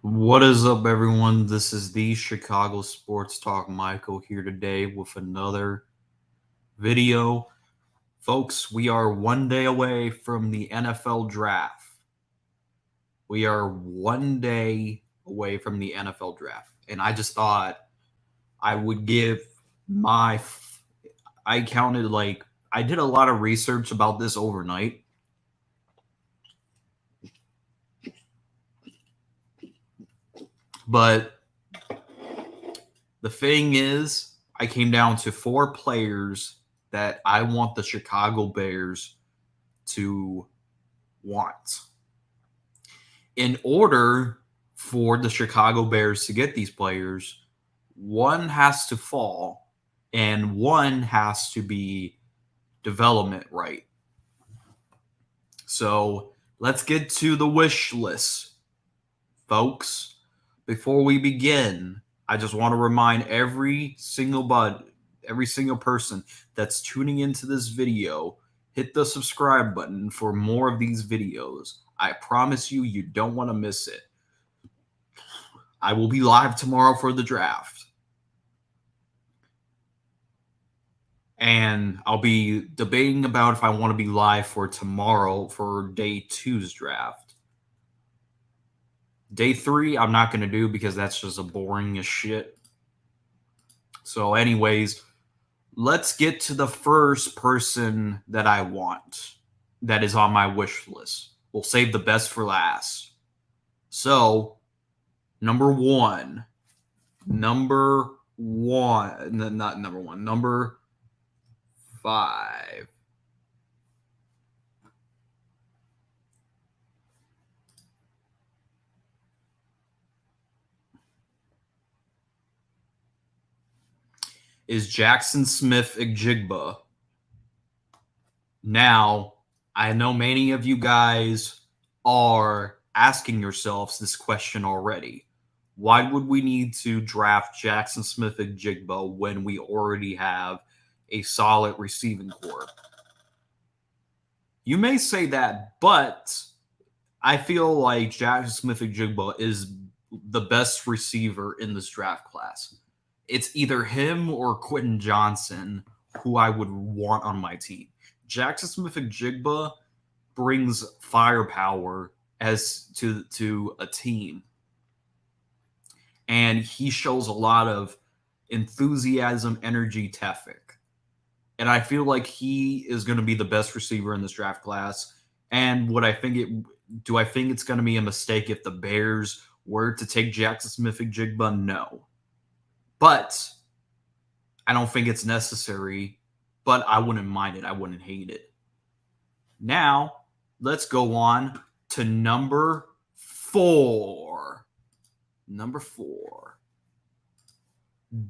What is up, everyone? This is the Chicago Sports Talk Michael here today with another video. Folks, we are one day away from the NFL draft. We are one day away from the NFL draft. And I just thought I would give my. I counted I did a lot of research about this overnight. But the thing is, I came down to four players that I want the Chicago Bears to want. In order for the Chicago Bears to get these players, one has to fall and one has to be development right. So let's get to the wish list, folks. Before we begin, I just want to remind every single person that's tuning into this video, hit the subscribe button for more of these videos. I promise you, you don't want to miss it. I will be live tomorrow for the draft. And I'll be debating about if I want to be live for tomorrow for day two's draft. Day three, I'm not going to do because that's just a boring as shit. So, anyways, let's get to the first person that I want that is on my wish list. We'll save the best for last. So, number one, not number one, number 5. Is Jackson Smith-Njigba. Now, I know many of you guys are asking yourselves this question already. Why would we need to draft Jackson Smith-Njigba when we already have a solid receiving corps? You may say that, but I feel like Jackson Smith-Njigba is the best receiver in this draft class. It's either him or Quentin Johnson who I would want on my team. Jackson Smith-Njigba brings firepower as to a team, and he shows a lot of enthusiasm, energy, ethic. And I feel like he is going to be the best receiver in this draft class. And do I think it's going to be a mistake if the Bears were to take Jackson Smith-Njigba? No. But I don't think it's necessary, but I wouldn't mind it. I wouldn't hate it. Now, let's go on to number 4. Number 4.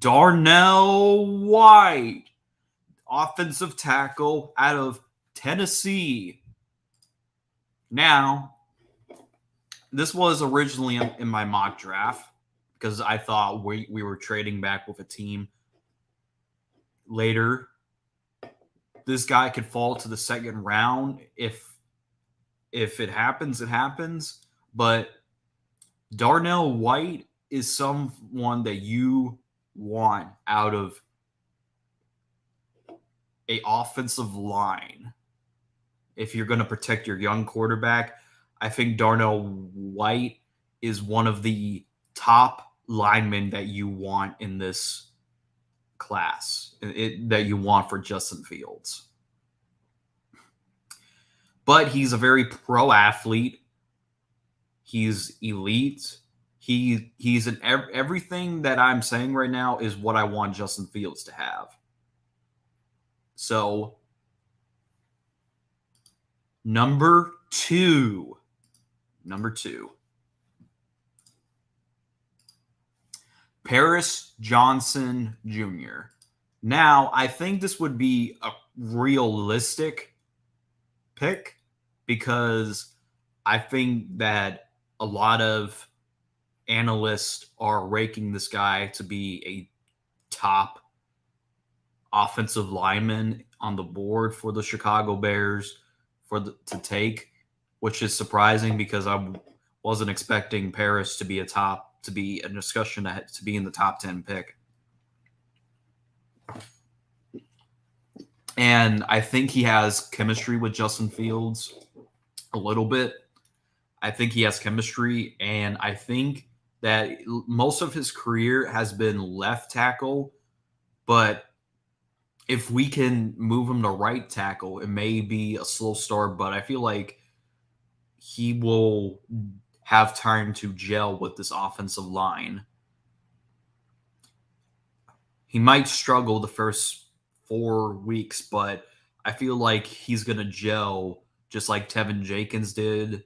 Darnell White, offensive tackle out of Tennessee. Now, this was originally in my mock draft because I thought we were trading back with a team later. This guy could fall to the second round. If it happens, it happens. But Darnell White is someone that you want out of a offensive line. If you're going to protect your young quarterback, I think Darnell White is one of the top linemen that you want in this class, that you want for Justin Fields. But he's a very pro athlete. He's elite. He's an everything that I'm saying right now is what I want Justin Fields to have. So, number 2. Paris Johnson Jr. Now, I think this would be a realistic pick because I think that a lot of analysts are ranking this guy to be a top offensive lineman on the board for the Chicago Bears to take, which is surprising because wasn't expecting Paris to be a discussion to be in the top 10 pick. And I think he has chemistry with Justin Fields a little bit. I think he has chemistry, and I think that most of his career has been left tackle, but if we can move him to right tackle, it may be a slow start, but I feel like he will have time to gel with this offensive line. He might struggle the first 4 weeks, but I feel like he's going to gel just like Tevin Jenkins did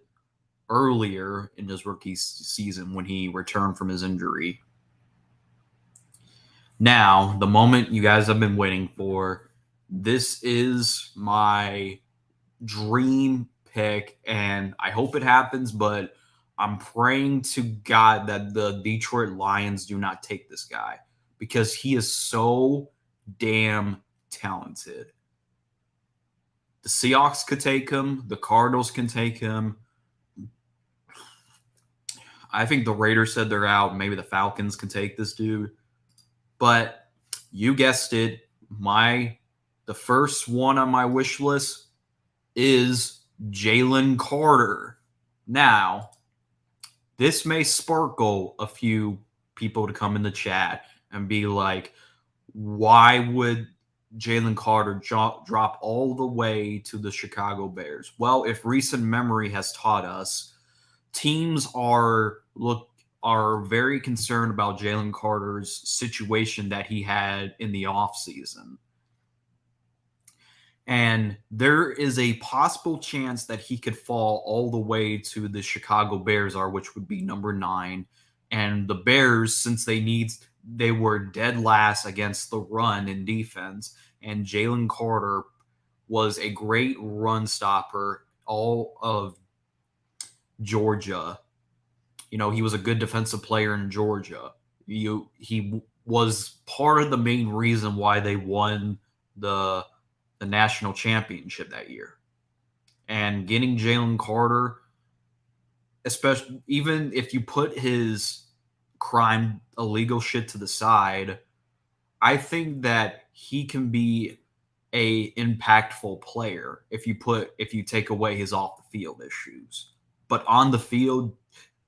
earlier in his rookie season when he returned from his injury. Now, the moment you guys have been waiting for. This is my dream pick, and I hope it happens, but I'm praying to God that the Detroit Lions do not take this guy because he is so damn talented. The Seahawks could take him. The Cardinals can take him. I think the Raiders said they're out. Maybe the Falcons can take this dude. But you guessed it. The first one on my wish list is Jalen Carter. Now, this may sparkle a few people to come in the chat and be like, why would Jalen Carter drop all the way to the Chicago Bears? Well, if recent memory has taught us, teams are very concerned about Jalen Carter's situation that he had in the offseason. And there is a possible chance that he could fall all the way to the Chicago Bears which would be number 9. And the Bears, since they were dead last against the run in defense, and Jalen Carter was a great run stopper all of Georgia. You know, he was a good defensive player in Georgia. He was part of the main reason why they won the national championship that year. And getting Jalen Carter, especially even if you put his crime illegal shit to the side, I think that he can be a impactful player if you take away his off the field issues. But on the field,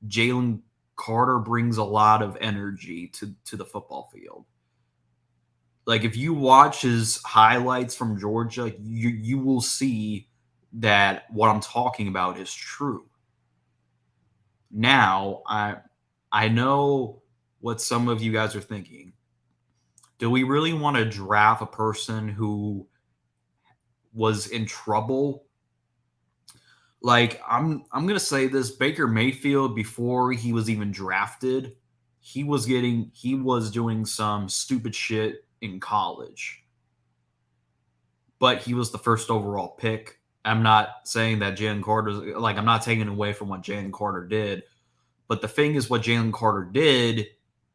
Jalen Carter brings a lot of energy to the football field. Like, if you watch his highlights from Georgia, you will see that what I'm talking about is true. Now, I know what some of you guys are thinking. Do we really want to draft a person who was in trouble? Like, I'm gonna say this: Baker Mayfield, before he was even drafted, he was doing some stupid shit in college, but he was the first overall pick. I'm not saying that Jalen Carter, I'm not taking away from what Jalen Carter did, but the thing is, what Jalen Carter did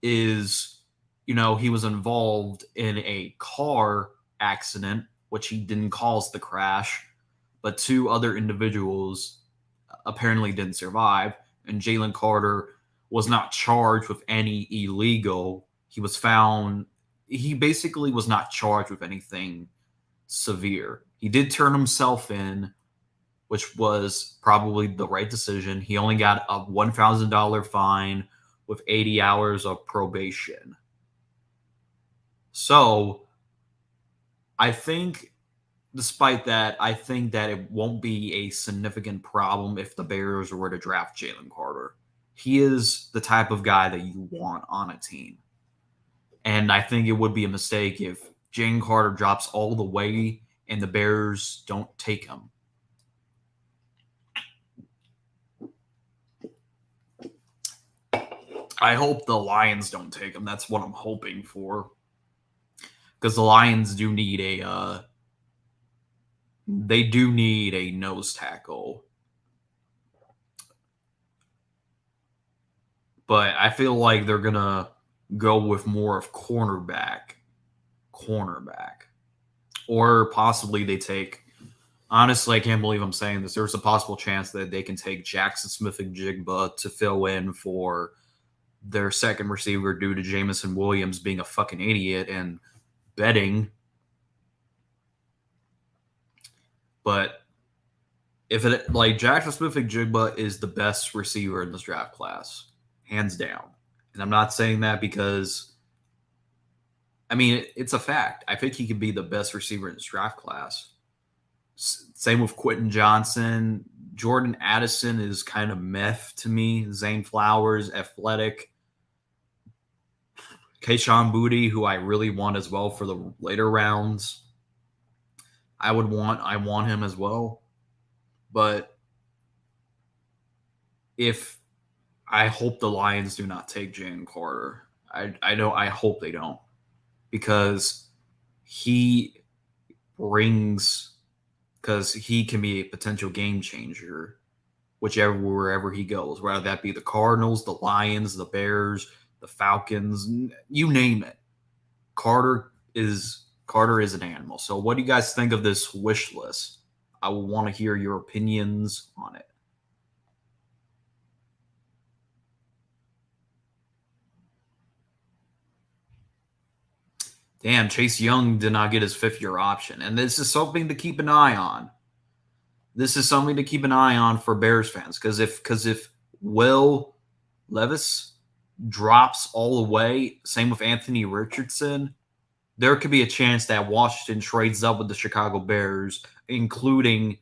is, he was involved in a car accident, which he didn't cause the crash, but 2 other individuals apparently didn't survive, and Jalen Carter was not charged with any illegal. He basically was not charged with anything severe. He did turn himself in, which was probably the right decision. He only got a $1,000 fine with 80 hours of probation. So, I think, despite that, I think that it won't be a significant problem if the Bears were to draft Jalen Carter. He is the type of guy that you want on a team. And I think it would be a mistake if Jalen Carter drops all the way and the Bears don't take him. I hope the Lions don't take him. That's what I'm hoping for. Because the Lions do need a nose tackle. But I feel like they're going to go with more of cornerback. Or possibly they take Honestly, I can't believe I'm saying this. There's a possible chance that they can take Jackson Smith-Njigba to fill in for their second receiver due to Jameson Williams being a fucking idiot and betting. But if it like Jackson Smith-Njigba is the best receiver in this draft class, hands down. And I'm not saying that because I mean it's a fact. I think he could be the best receiver in this draft class. Same with Quentin Johnson. Jordan Addison is kind of meh to me. Zane Flowers, athletic. Kayshon Boutte, who I really want as well for the later rounds. I want him as well. But if I hope the Lions do not take Jalen Carter. I hope they don't. Because he can be a potential game changer wherever he goes, whether that be the Cardinals, the Lions, the Bears, the Falcons, you name it. Carter is an animal. So what do you guys think of this wish list? I will want to hear your opinions on it. Damn, Chase Young did not get his fifth-year option. And this is something to keep an eye on. This is something to keep an eye on for Bears fans. Because if Will Levis drops all the way, same with Anthony Richardson, there could be a chance that Washington trades up with the Chicago Bears, including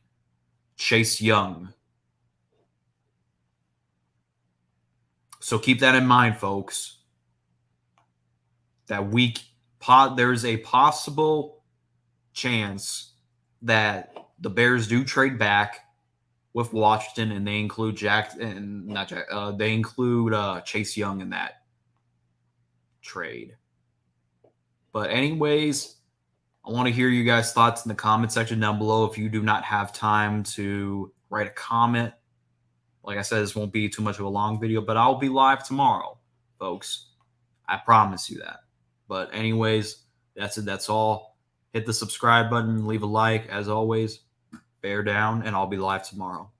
Chase Young. So keep that in mind, folks. There's a possible chance that the Bears do trade back with Washington, and they include Chase Young in that trade. But anyways, I want to hear you guys' thoughts in the comment section down below. If you do not have time to write a comment, like I said, this won't be too much of a long video, but I'll be live tomorrow, folks. I promise you that. But anyways, that's it. That's all. Hit the subscribe button, leave a like. As always, bear down, and I'll be live tomorrow.